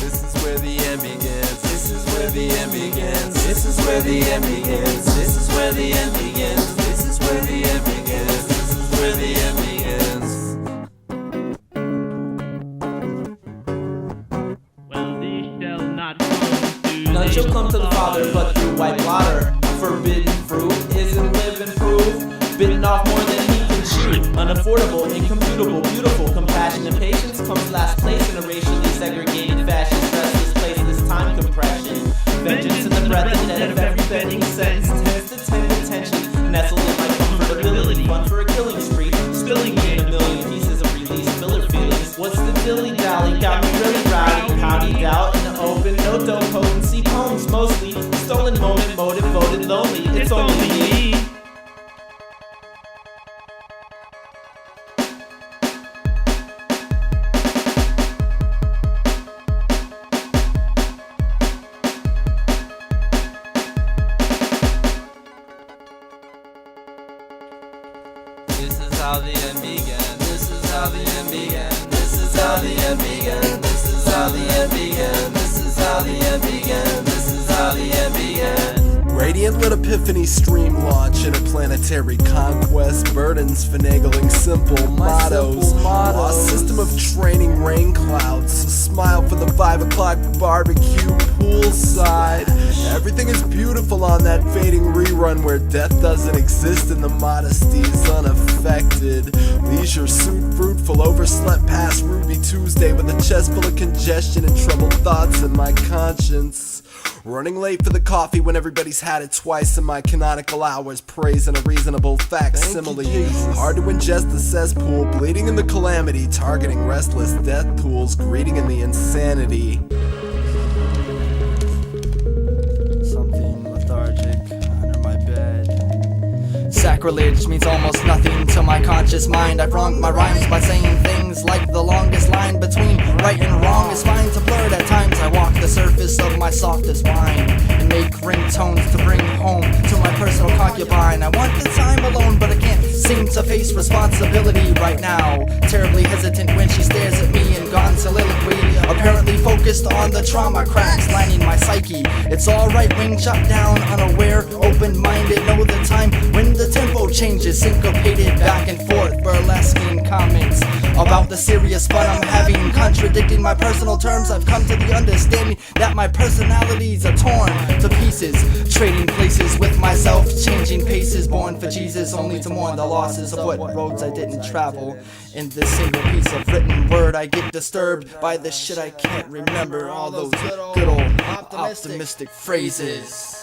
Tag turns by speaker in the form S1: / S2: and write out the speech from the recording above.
S1: This is where the end begins. This is where the end begins. This is where the end begins. This is where the end begins. This is where the end begins. This is where the end begins.
S2: Well, these shall not come to
S3: None shall come to the Father but through white water. Forbidden fruit isn't living proof. Bitten off more than he can chew. Unaffordable, incomputable, beautiful. Compassion and patience comes last place in a racially segregated fashion. Stressless, placeless time compression. Vengeance in the breath and dead of every bending sentence. Tends to tend attention. Nestled in my comfortability. Fun for a killing spree. Spilling me in a million pieces of release. Filler feelings. What's the dilly dally? Got me really rowdy. Pouty doubt in the open. No dope potency. Poems mostly. Stolen moment. Motive voted lonely. It's only me.
S1: This is how the end began. This is how the end began. This is how the end began. This is how the end began. This is how the end began. This is how the end began.
S4: Radiant lit epiphany stream launch in a planetary conquest. Burdens finagling simple mottos. Lost system of training rain clouds. A smile for the 5 o'clock barbecue poolside. Everything is beautiful on that fading rerun where death doesn't exist and the modesty's unaffected. Leisure suit fruitful, overslept past Ruby Tuesday with a chest full of congestion and troubled thoughts in my conscience. Running late for the coffee when everybody's had it twice in my canonical hours. Praising a reasonable facsimile. Hard to ingest the cesspool, bleeding in the calamity. Targeting restless death pools, greeting in the insanity.
S5: Something lethargic under my bed. Sacrilege means almost nothing to my conscious mind. I've wronged my rhymes by saying things like the longest line between right and wrong is fine to blur. At times I walk the surface of my softest wine and make ringtones to bring home to my personal concubine. I want the time alone, but I can't seem to face responsibility right now. Terribly hesitant when she stares at me in gone soliloquy. Apparently focused on the trauma cracks lining my psyche. It's alright, wing shut down, unaware, open-minded. Know the time when the tempo changes, syncopated back and forth, burlesquing comments about the serious fun I'm having. Contradicting my personal terms, I've come to the understanding that my personalities are torn to pieces. Trading places with myself, changing paces. Born for Jesus, only to mourn the losses of what roads I didn't travel. In this single piece of written word, I get disturbed by the shit I can't remember. All those good old optimistic phrases.